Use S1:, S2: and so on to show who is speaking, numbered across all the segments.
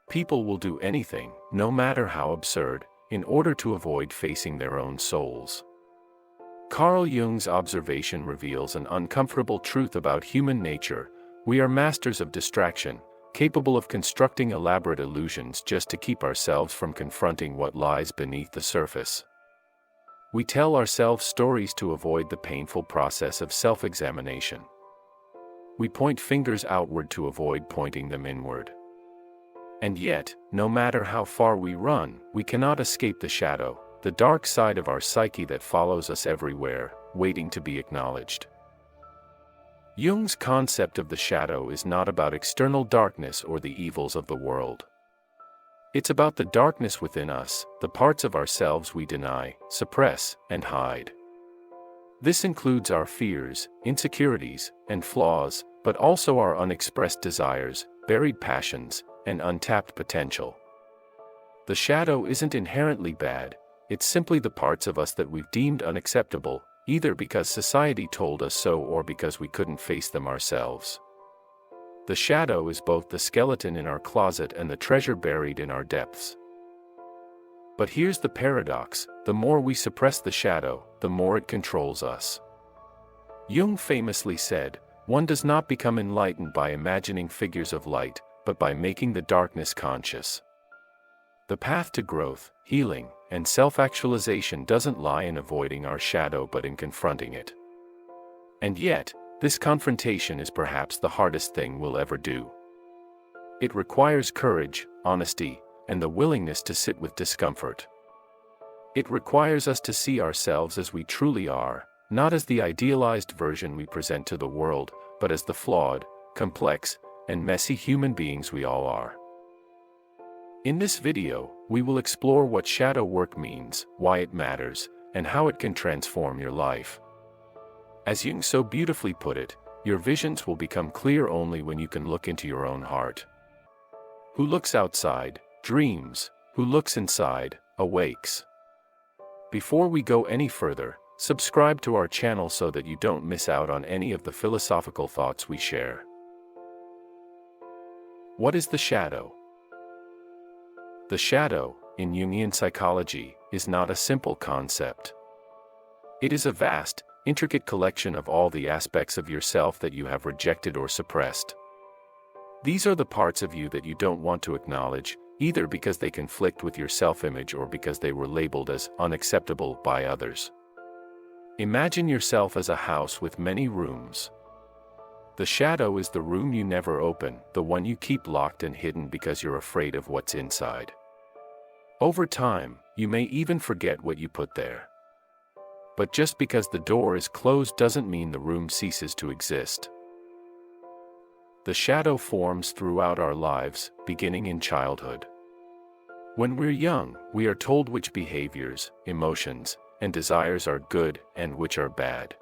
S1: People will do anything, no matter how absurd, in order to avoid facing their own souls. Carl Jung's observation reveals an uncomfortable truth about human nature: we are masters of distraction, capable of constructing elaborate illusions just to keep ourselves from confronting what lies beneath the surface. We tell ourselves stories to avoid the painful process of self-examination. We point fingers outward to avoid pointing them inward. And yet, no matter how far we run, we cannot escape the shadow, the dark side of our psyche that follows us everywhere, waiting to be acknowledged. Jung's concept of the shadow is not about external darkness or the evils of the world. It's about the darkness within us, the parts of ourselves we deny, suppress, and hide. This includes our fears, insecurities, and flaws, but also our unexpressed desires, buried passions, and untapped potential. The shadow isn't inherently bad, it's simply the parts of us that we've deemed unacceptable, either because society told us so or because we couldn't face them ourselves. The shadow is both the skeleton in our closet and the treasure buried in our depths. But here's the paradox: the more we suppress the shadow, the more it controls us. Jung famously said, "One does not become enlightened by imagining figures of light, but by making the darkness conscious." The path to growth, healing, and self-actualization doesn't lie in avoiding our shadow but in confronting it. And yet, this confrontation is perhaps the hardest thing we'll ever do. It requires courage, honesty, and the willingness to sit with discomfort. It requires us to see ourselves as we truly are, not as the idealized version we present to the world, but as the flawed, complex, and messy human beings we all are. In this video, we will explore what shadow work means, why it matters, and how it can transform your life. As Jung so beautifully put it, your visions will become clear only when you can look into your own heart. Who looks outside, dreams; who looks inside, awakes. Before we go any further, subscribe to our channel so that you don't miss out on any of the philosophical thoughts we share. What is the shadow? The shadow, in Jungian psychology, is not a simple concept. It is a vast, intricate collection of all the aspects of yourself that you have rejected or suppressed. These are the parts of you that you don't want to acknowledge, either because they conflict with your self-image or because they were labeled as unacceptable by others. Imagine yourself as a house with many rooms. The shadow is the room you never open, the one you keep locked and hidden because you're afraid of what's inside. Over time, you may even forget what you put there. But just because the door is closed doesn't mean the room ceases to exist. The shadow forms throughout our lives, beginning in childhood. When we're young, we are told which behaviors, emotions, and desires are good and which are bad.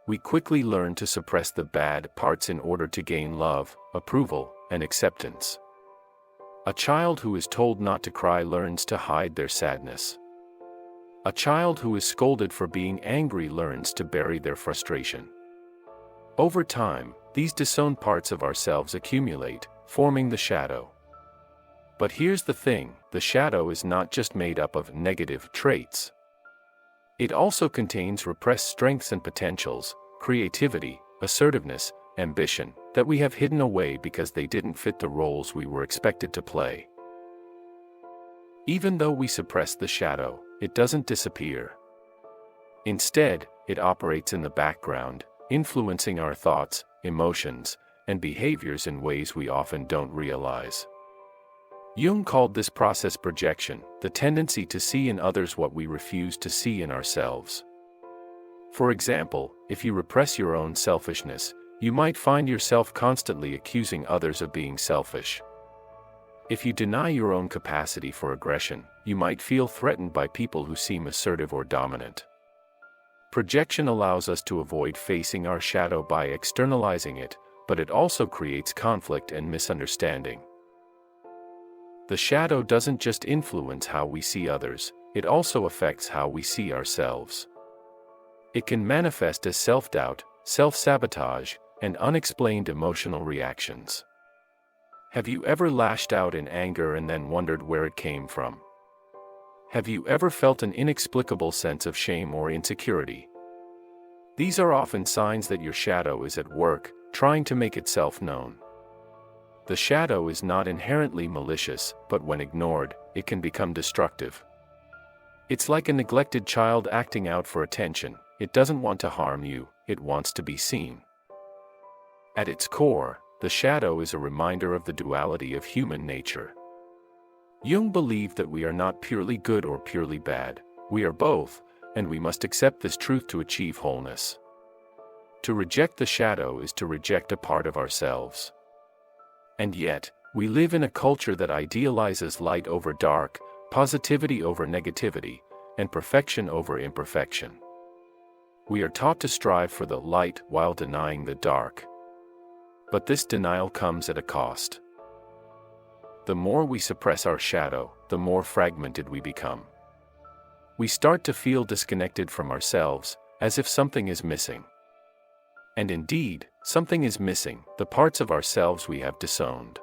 S1: We quickly learn to suppress the bad parts in order to gain love, approval, and acceptance. A child who is told not to cry learns to hide their sadness. A child who is scolded for being angry learns to bury their frustration. Over time, these disowned parts of ourselves accumulate, forming the shadow. But here's the thing: the shadow is not just made up of negative traits. It also contains repressed strengths and potentials, creativity, assertiveness, ambition, that we have hidden away because they didn't fit the roles we were expected to play. Even though we suppress the shadow, it doesn't disappear. Instead, it operates in the background, influencing our thoughts, emotions, and behaviors in ways we often don't realize. Jung called this process projection, the tendency to see in others what we refuse to see in ourselves. For example, if you repress your own selfishness, you might find yourself constantly accusing others of being selfish. If you deny your own capacity for aggression, you might feel threatened by people who seem assertive or dominant. Projection allows us to avoid facing our shadow by externalizing it, but it also creates conflict and misunderstanding. The shadow doesn't just influence how we see others, it also affects how we see ourselves. It can manifest as self-doubt, self-sabotage, and unexplained emotional reactions. Have you ever lashed out in anger and then wondered where it came from? Have you ever felt an inexplicable sense of shame or insecurity? These are often signs that your shadow is at work, trying to make itself known. The shadow is not inherently malicious, but when ignored, it can become destructive. It's like a neglected child acting out for attention. It doesn't want to harm you, it wants to be seen. At its core, the shadow is a reminder of the duality of human nature. Jung believed that we are not purely good or purely bad, we are both, and we must accept this truth to achieve wholeness. To reject the shadow is to reject a part of ourselves. And yet, we live in a culture that idealizes light over dark, positivity over negativity, and perfection over imperfection. We are taught to strive for the light while denying the dark. But this denial comes at a cost. The more we suppress our shadow, the more fragmented we become. We start to feel disconnected from ourselves, as if something is missing. And indeed, something is missing, the parts of ourselves we have disowned.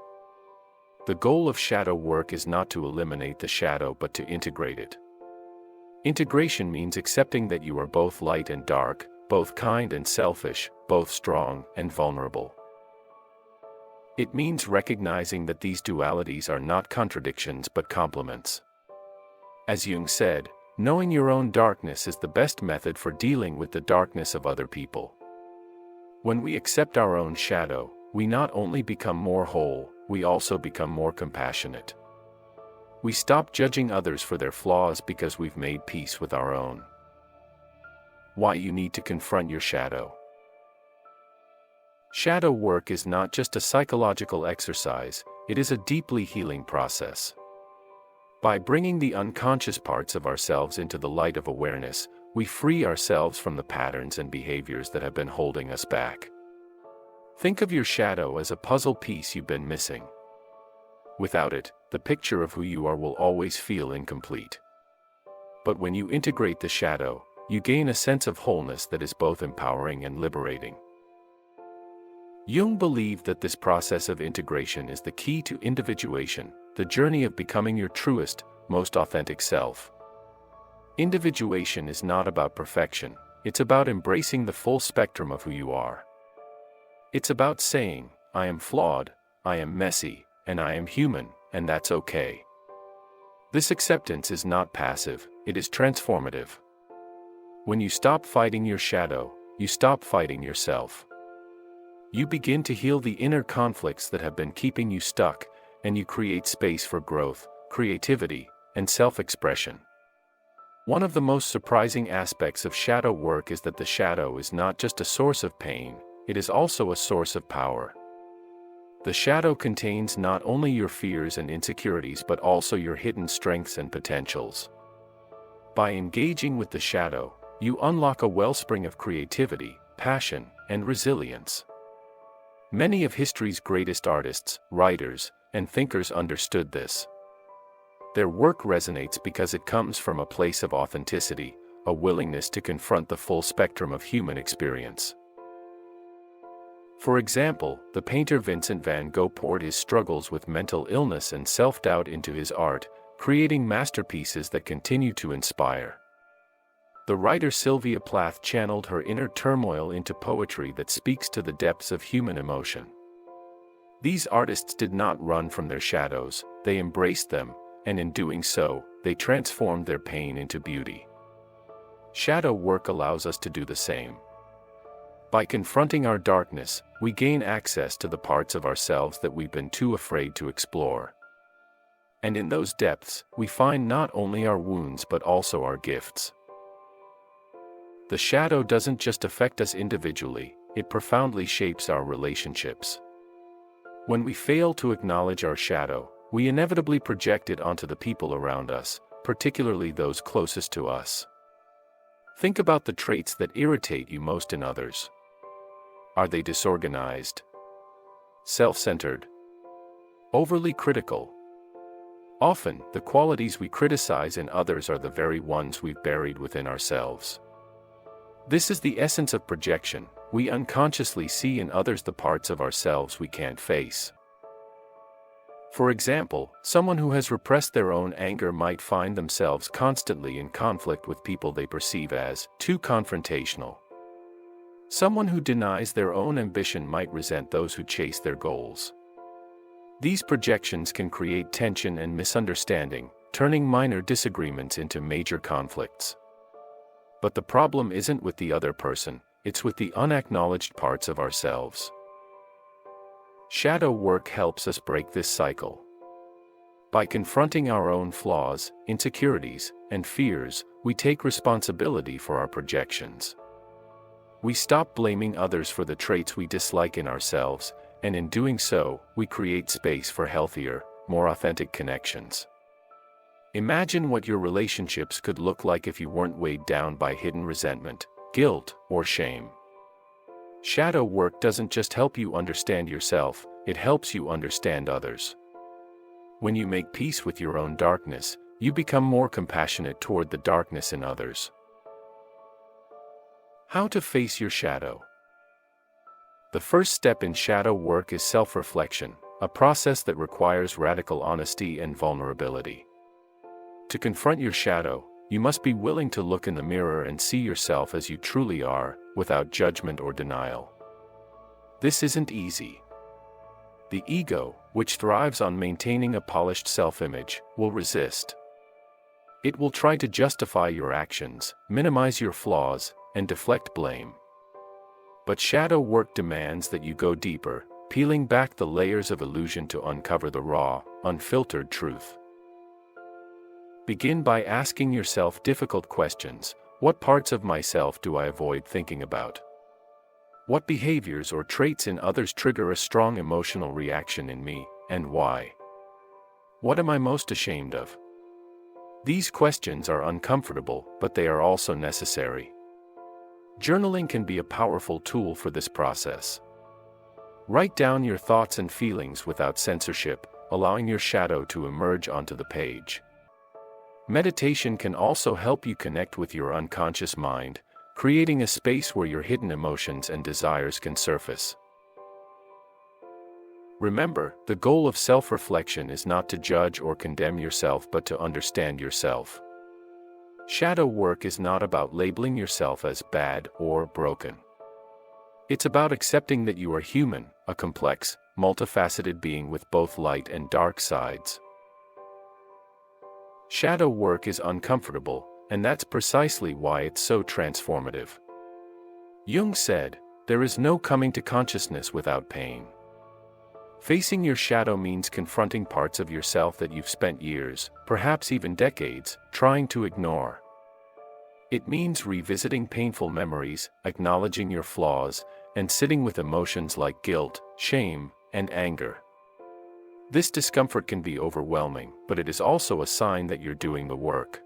S1: The goal of shadow work is not to eliminate the shadow but to integrate it. Integration means accepting that you are both light and dark, both kind and selfish, both strong and vulnerable. It means recognizing that these dualities are not contradictions but complements. As Jung said, knowing your own darkness is the best method for dealing with the darkness of other people. When we accept our own shadow, we not only become more whole, we also become more compassionate. We stop judging others for their flaws because we've made peace with our own. Why you need to confront your shadow. Shadow work is not just a psychological exercise, it is a deeply healing process. By bringing the unconscious parts of ourselves into the light of awareness, we free ourselves from the patterns and behaviors that have been holding us back. Think of your shadow as a puzzle piece you've been missing. Without it, the picture of who you are will always feel incomplete. But when you integrate the shadow, you gain a sense of wholeness that is both empowering and liberating. Jung believed that this process of integration is the key to individuation, the journey of becoming your truest, most authentic self. Individuation is not about perfection, it's about embracing the full spectrum of who you are. It's about saying, I am flawed, I am messy, and I am human, and that's okay. This acceptance is not passive, it is transformative. When you stop fighting your shadow, you stop fighting yourself. You begin to heal the inner conflicts that have been keeping you stuck, and you create space for growth, creativity, and self-expression. One of the most surprising aspects of shadow work is that the shadow is not just a source of pain, it is also a source of power. The shadow contains not only your fears and insecurities but also your hidden strengths and potentials. By engaging with the shadow, you unlock a wellspring of creativity, passion, and resilience. Many of history's greatest artists, writers, and thinkers understood this. Their work resonates because it comes from a place of authenticity, a willingness to confront the full spectrum of human experience. For example, the painter Vincent van Gogh poured his struggles with mental illness and self-doubt into his art, creating masterpieces that continue to inspire. The writer Sylvia Plath channeled her inner turmoil into poetry that speaks to the depths of human emotion. These artists did not run from their shadows, they embraced them, and in doing so, they transformed their pain into beauty. Shadow work allows us to do the same. By confronting our darkness, we gain access to the parts of ourselves that we've been too afraid to explore. And in those depths, we find not only our wounds but also our gifts. The shadow doesn't just affect us individually, it profoundly shapes our relationships. When we fail to acknowledge our shadow, we inevitably project it onto the people around us, particularly those closest to us. Think about the traits that irritate you most in others. Are they disorganized? Self-centered? Overly critical? Often, the qualities we criticize in others are the very ones we've buried within ourselves. This is the essence of projection. We unconsciously see in others the parts of ourselves we can't face. For example, someone who has repressed their own anger might find themselves constantly in conflict with people they perceive as too confrontational. Someone who denies their own ambition might resent those who chase their goals. These projections can create tension and misunderstanding, turning minor disagreements into major conflicts. But the problem isn't with the other person, it's with the unacknowledged parts of ourselves. Shadow work helps us break this cycle. By confronting our own flaws, insecurities, and fears, we take responsibility for our projections. We stop blaming others for the traits we dislike in ourselves, and in doing so, we create space for healthier, more authentic connections. Imagine what your relationships could look like if you weren't weighed down by hidden resentment, guilt, or shame. Shadow work doesn't just help you understand yourself, it helps you understand others. When you make peace with your own darkness, you become more compassionate toward the darkness in others. How to face your shadow. The first step in shadow work is self-reflection, a process that requires radical honesty and vulnerability. To confront your shadow, you must be willing to look in the mirror and see yourself as you truly are, without judgment or denial. This isn't easy. The ego, which thrives on maintaining a polished self-image, will resist. It will try to justify your actions, minimize your flaws, and deflect blame. But shadow work demands that you go deeper, peeling back the layers of illusion to uncover the raw, unfiltered truth. Begin by asking yourself difficult questions. What parts of myself do I avoid thinking about? What behaviors or traits in others trigger a strong emotional reaction in me, and why? What am I most ashamed of? These questions are uncomfortable, but they are also necessary. Journaling can be a powerful tool for this process. Write down your thoughts and feelings without censorship, allowing your shadow to emerge onto the page. Meditation can also help you connect with your unconscious mind, creating a space where your hidden emotions and desires can surface. Remember, the goal of self-reflection is not to judge or condemn yourself but to understand yourself. Shadow work is not about labeling yourself as bad or broken. It's about accepting that you are human, a complex, multifaceted being with both light and dark sides. Shadow work is uncomfortable, and that's precisely why it's so transformative. Jung said, "There is no coming to consciousness without pain." Facing your shadow means confronting parts of yourself that you've spent years, perhaps even decades, trying to ignore. It means revisiting painful memories, acknowledging your flaws, and sitting with emotions like guilt, shame, and anger. This discomfort can be overwhelming, but it is also a sign that you're doing the work.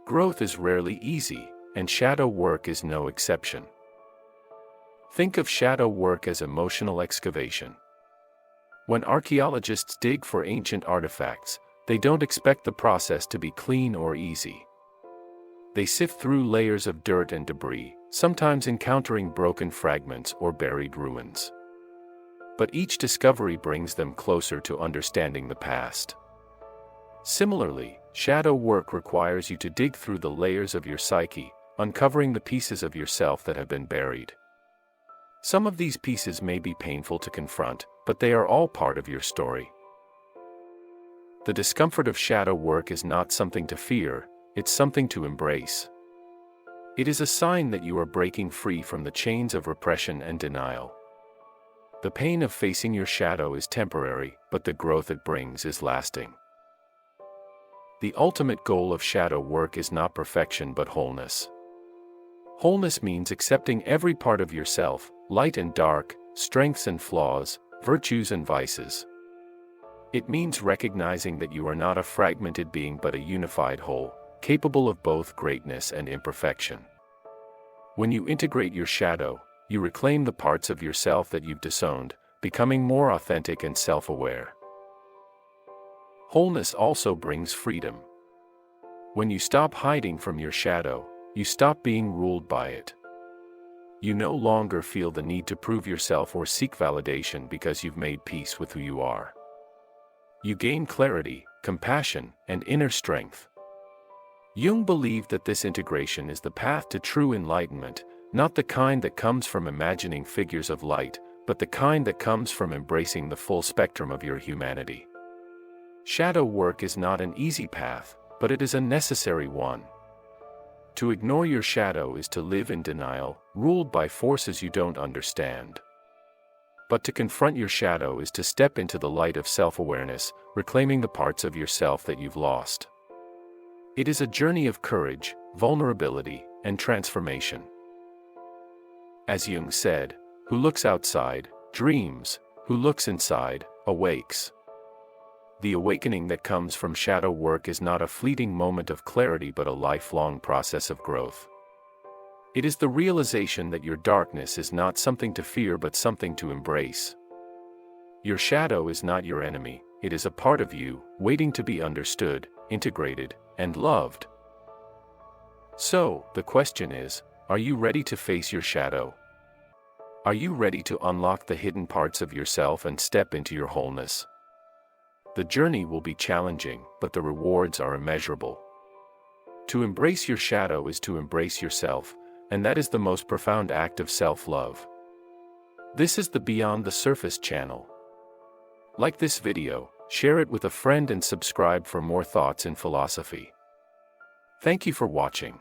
S1: Growth is rarely easy, and shadow work is no exception. Think of shadow work as emotional excavation. When archaeologists dig for ancient artifacts, they don't expect the process to be clean or easy. They sift through layers of dirt and debris, sometimes encountering broken fragments or buried ruins. But each discovery brings them closer to understanding the past. Similarly, shadow work requires you to dig through the layers of your psyche, uncovering the pieces of yourself that have been buried. Some of these pieces may be painful to confront, but they are all part of your story. The discomfort of shadow work is not something to fear, it's something to embrace. It is a sign that you are breaking free from the chains of repression and denial. The pain of facing your shadow is temporary, but the growth it brings is lasting. The ultimate goal of shadow work is not perfection but wholeness. Wholeness means accepting every part of yourself, light and dark, strengths and flaws, virtues and vices. It means recognizing that you are not a fragmented being but a unified whole, capable of both greatness and imperfection. When you integrate your shadow, you reclaim the parts of yourself that you've disowned, becoming more authentic and self-aware. Wholeness also brings freedom. When you stop hiding from your shadow, you stop being ruled by it. You no longer feel the need to prove yourself or seek validation because you've made peace with who you are. You gain clarity, compassion, and inner strength. Jung believed that this integration is the path to true enlightenment, not the kind that comes from imagining figures of light, but the kind that comes from embracing the full spectrum of your humanity. Shadow work is not an easy path, but it is a necessary one. To ignore your shadow is to live in denial, ruled by forces you don't understand. But to confront your shadow is to step into the light of self-awareness, reclaiming the parts of yourself that you've lost. It is a journey of courage, vulnerability, and transformation. As Jung said, "Who looks outside, dreams; who looks inside, awakes." The awakening that comes from shadow work is not a fleeting moment of clarity but a lifelong process of growth. It is the realization that your darkness is not something to fear but something to embrace. Your shadow is not your enemy, it is a part of you, waiting to be understood, integrated, and loved. So, the question is, are you ready to face your shadow? Are you ready to unlock the hidden parts of yourself and step into your wholeness? The journey will be challenging, but the rewards are immeasurable. To embrace your shadow is to embrace yourself, and that is the most profound act of self-love. This is the Beyond the Surface channel. Like this video, share it with a friend and subscribe for more thoughts in philosophy. Thank you for watching.